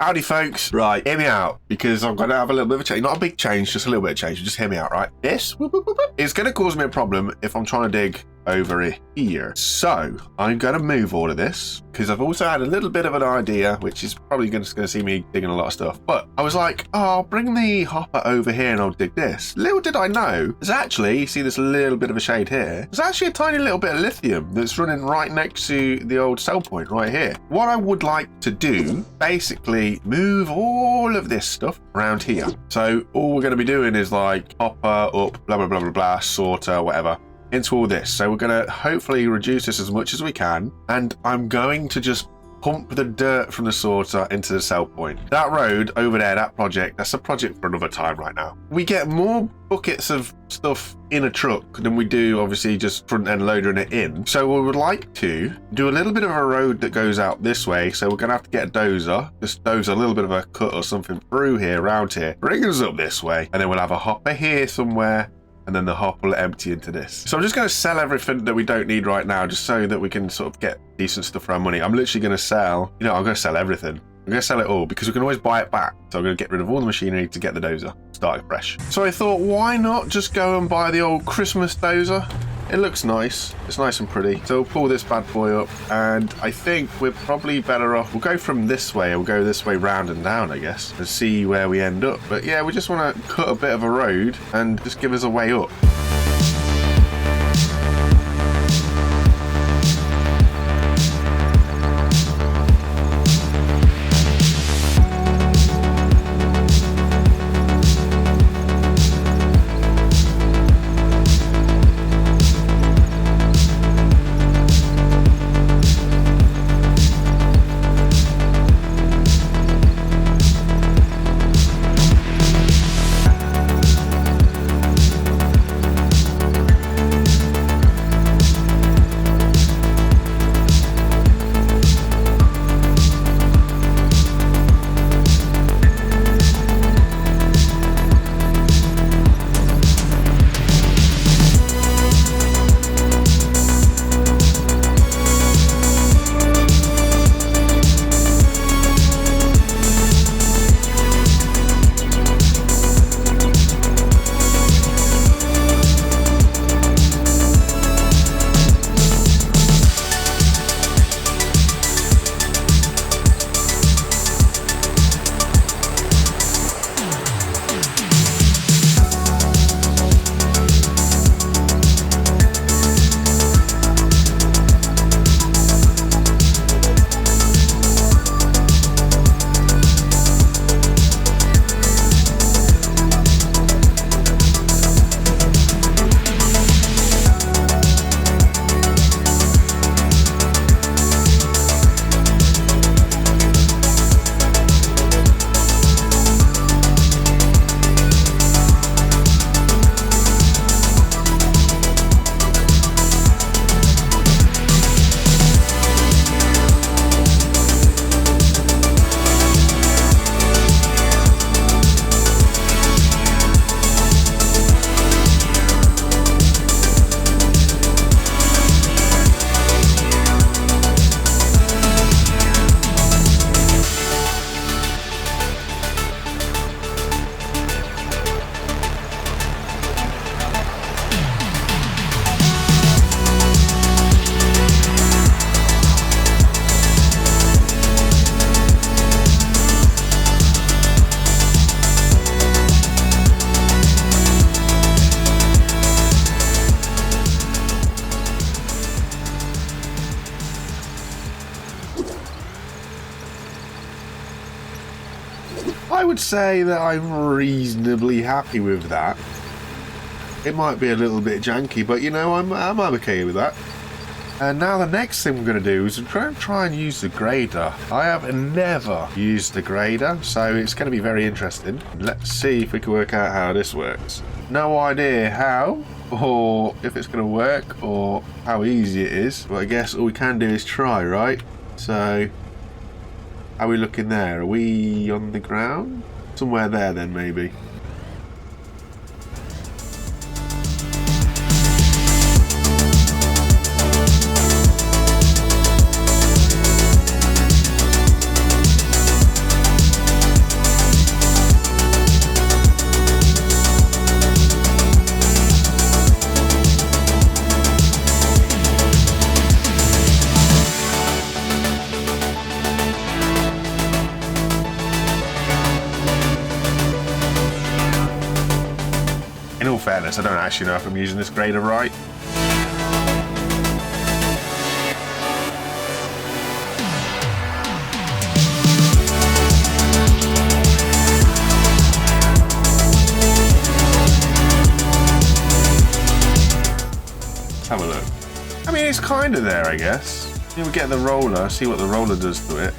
Howdy, folks. Right, hear me out, because I'm going to have a little bit of a change. Not a big change, just a little bit of change. Just hear me out, right? This is going to cause me a problem if I'm trying to dig over here. So I'm going to move all of this, because I've also had a little bit of an idea, which is probably going to see me digging a lot of stuff. But I was like, oh, I'll bring the hopper over here and I'll dig this. Little did I know, there's actually, you see this little bit of a shade here, there's actually a tiny little bit of lithium that's running right next to the old cell point right here. What I would like to do, basically move all of this stuff around here. So all we're going to be doing is like hopper up, blah, blah, blah, blah, blah, sorter, whatever, into all this. So we're going to hopefully reduce this as much as we can. And I'm going to just pump the dirt from the sorter into the cell point. That road over there, that project, that's a project for another time right now. We get more buckets of stuff in a truck than we do obviously just front end loading it in. So we would like to do a little bit of a road that goes out this way. So we're going to have to get a dozer, just doze a little bit of a cut or something through here, around here, bring us up this way. And then we'll have a hopper here somewhere, and then the hopper will empty into this. So I'm just going to sell everything that we don't need right now, just so that we can sort of get decent stuff for our money. I'm literally going to sell, I'm going to sell everything. I'm going to sell it all because we can always buy it back. So I'm going to get rid of all the machinery to get the dozer started fresh. So I thought, why not just go and buy the old Christmas dozer? It looks nice. It's nice and pretty. So we'll pull this bad boy up, and I think we're probably better off. We'll go from this way. We'll go this way round and down, I guess, and see where we end up. But yeah, we just want to cut a bit of a road and just give us a way up. I would say that I'm reasonably happy with that. It might be a little bit janky, but I'm okay with that. And now the next thing we're going to do is try and use the grader. I have never used the grader, so it's going to be very interesting. Let's see if we can work out how this works. No idea how, or if it's going to work, or how easy it is. But I guess all we can do is try, right? So, how are we looking there? Are we on the ground? Somewhere there then, maybe. fairness, I don't actually know if I'm using this grader right. Let's have a look. I mean, it's kind of there, I guess. We get the roller, see what the roller does to it.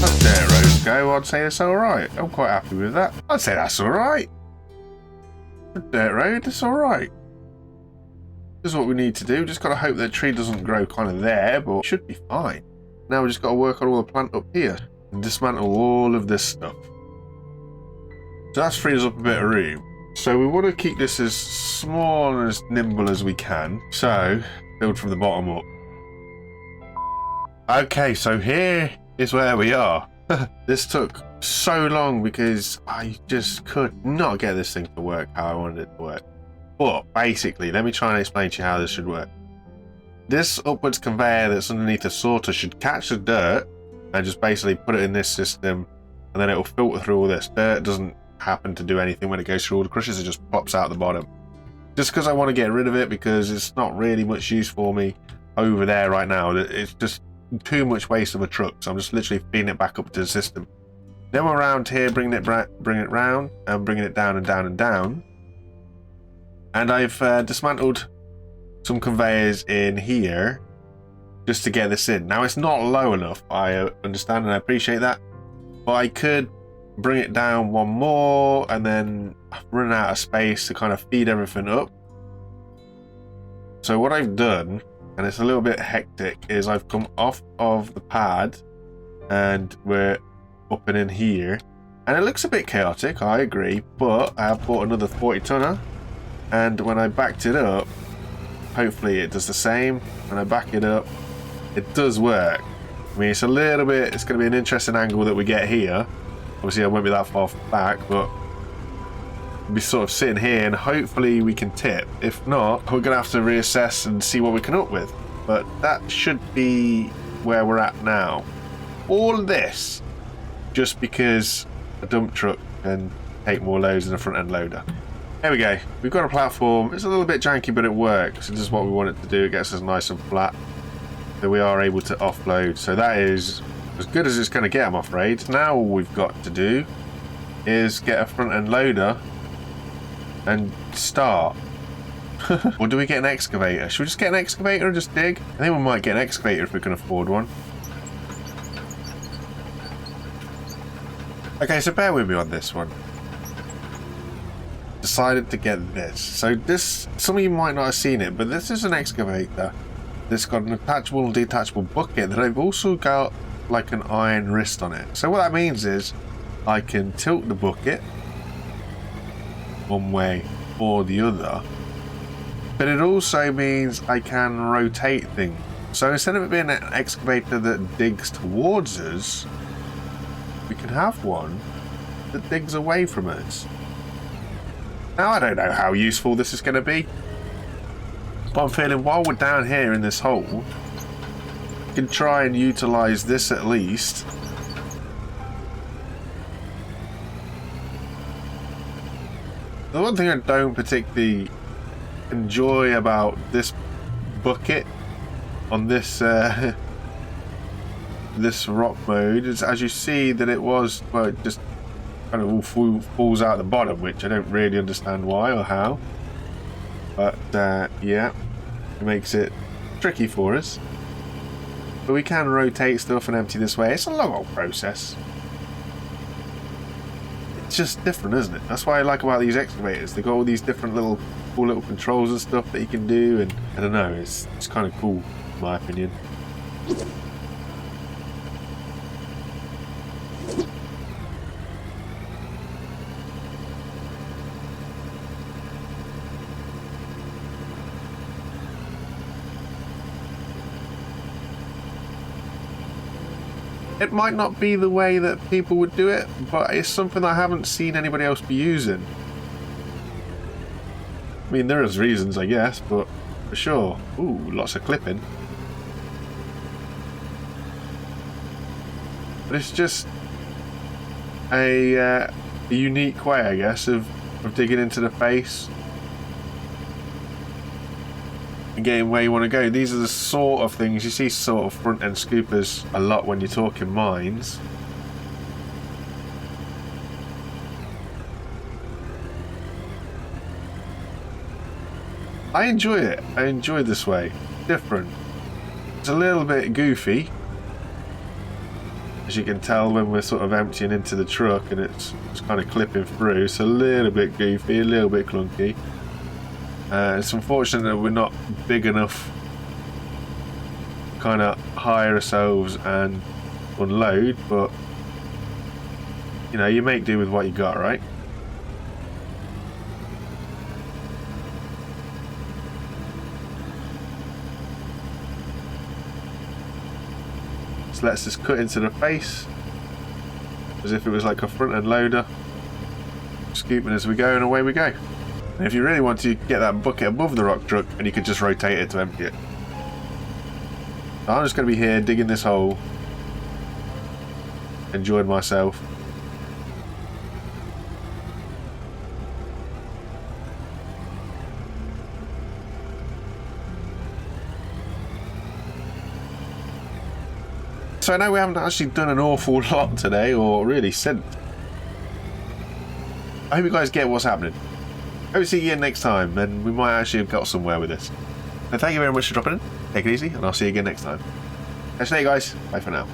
That's dirt roads go. I'd say it's alright. I'm quite happy with that. I'd say that's alright. Dirt road, it's alright. This is what we need to do. Just got to hope that tree doesn't grow kind of there, but it should be fine. Now we just got to work on all the plant up here and dismantle all of this stuff. So that's frees up a bit of room. So we want to keep this as small and as nimble as we can. So build from the bottom up. Okay, so here is where we are. This took so long because I just could not get this thing to work how I wanted it to work. But basically, let me try and explain to you how this should work. This upwards conveyor that's underneath the sorter should catch the dirt and just basically put it in this system, and then it will filter through all this. Dirt doesn't happen to do anything when it goes through all the crushers, it just pops out the bottom. Just because I want to get rid of it because it's not really much use for me over there right now. It's just too much waste of a truck, so I'm just literally feeding it back up to the system. Then we're around here bringing it round and bringing it down and down and down. And I've dismantled some conveyors in here just to get this in. Now it's not low enough, I understand and I appreciate that, but I could bring it down one more and then run out of space to kind of feed everything up. So what I've done, and it's a little bit hectic, is I've come off of the pad and we're up and in here, and it looks a bit chaotic, I agree, but I have bought another 40 tonner, and when I backed it up, hopefully it does the same. When I back it up, it does work. I mean, it's a little bit, it's going to be an interesting angle that we get here. Obviously I won't be that far back, but we'll be sort of sitting here and hopefully we can tip. If not, we're going to have to reassess and see what we can up with. But that should be where we're at now. All of this just because a dump truck can take more loads than a front end loader. There we go. We've got a platform. It's a little bit janky, but it works. This is what we want it to do. It gets us nice and flat. So we are able to offload. So that is as good as it's going to get, I'm afraid. Now all we've got to do is get a front end loader and start. Or do we get an excavator? Should we just get an excavator and just dig? I think we might get an excavator if we can afford one. Okay, so bear with me on this one. Decided to get this. So this, some of you might not have seen it, but this is an excavator that's got an attachable and detachable bucket that I've also got like an iron wrist on it. So what that means is I can tilt the bucket one way or the other, but it also means I can rotate things. So instead of it being an excavator that digs towards us, we can have one that digs away from us. Now I don't know how useful this is going to be, but I'm feeling while we're down here in this hole, we can try and utilise this at least. The one thing I don't particularly enjoy about this bucket on this this rock mode is, as you see, that it was, well, it just kind of all falls out the bottom, which I don't really understand why or how, but yeah, it makes it tricky for us. But we can rotate stuff and empty this way. It's a long old process. It's just different, isn't it? That's what I like about these excavators. They've got all these different little cool little controls and stuff that you can do, and I don't know, it's kind of cool in my opinion. It might not be the way that people would do it, but it's something I haven't seen anybody else be using. I mean, there is reasons, I guess, but for sure. Ooh, lots of clipping. But it's just a unique way, I guess, of digging into the face and getting where you want to go. These are the sort of things you see sort of front end scoopers a lot when you're talking mines. I enjoy it. I enjoy this way. Different. It's a little bit goofy, as you can tell when we're sort of emptying into the truck and it's kind of clipping through. It's a little bit goofy, a little bit clunky. It's unfortunate that we're not big enough to kind of hire ourselves and unload, but you know, you make do with what you got, right? Lets us cut into the face as if it was like a front end loader, scooping as we go, and away we go. And if you really want to get that bucket above the rock truck, and you could just rotate it to empty it. So I'm just going to be here digging this hole, enjoying myself. So I know we haven't actually done an awful lot today, or really since. I hope you guys get what's happening. Hope to see you again next time, and we might actually have got somewhere with this. And thank you very much for dropping in. Take it easy, and I'll see you again next time. Catch you later, guys. Bye for now.